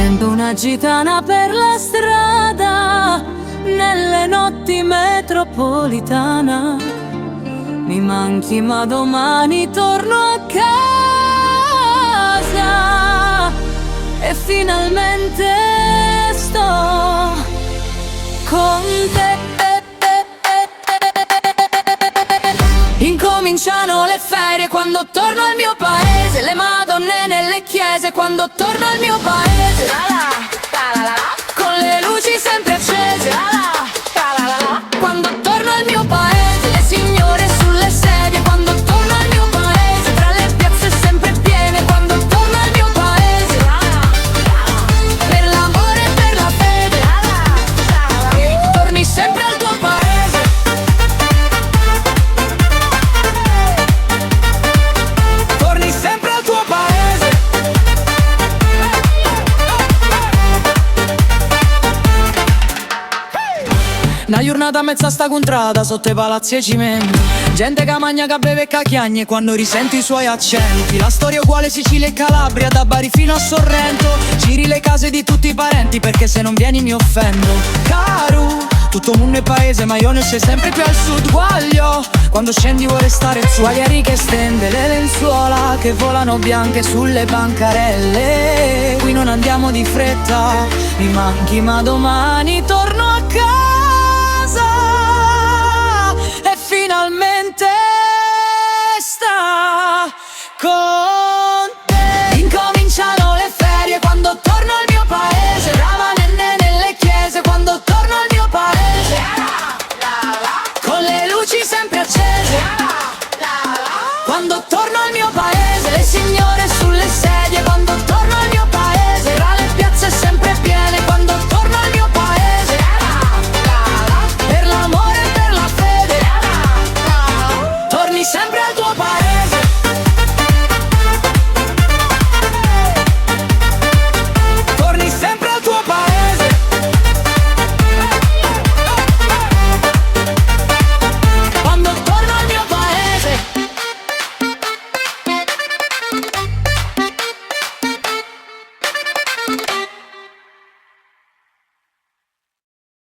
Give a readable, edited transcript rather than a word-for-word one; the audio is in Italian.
Sento una gitana per la strada, nelle notti metropolitana. Mi manchi ma domani torno a casa e finalmente sto con te. Incominciano le ferie quando torno al mio paese, le madonne nelle chiese quando torno al mio paese, con le luci sempre accese, quando torno al mio paese, le signore sulle sedie quando torno al mio paese, tra le piazze sempre piene quando torno al mio paese, per l'amore e per la fede, torni sempre al tuo paese. Una giornata mezza sta contrada sotto i palazzi e cimenti, gente che magna, che beve e che chiagne quando risenti i suoi accenti. La storia è uguale Sicilia e Calabria, da Bari fino a Sorrento. Giri le case di tutti i parenti perché se non vieni mi offendo. Caro, tutto mondo è paese ma io ne sei sempre più al sud. Guaglio, quando scendi vuole stare su. Guagliari che stende le lenzuola che volano bianche sulle bancarelle. Qui non andiamo di fretta, mi manchi ma domani torno a casa e finalmente sta con te. Incominciano le ferie quando torno al mio paese, brava nenne nelle chiese quando torno al mio paese, con le luci sempre accese, quando torno al mio paese, le signore sulle sedie quando torno al mio paese, tra le piazze sempre piene quando torno al mio paese, per l'amore e per la fede, torni sempre al tuo paese.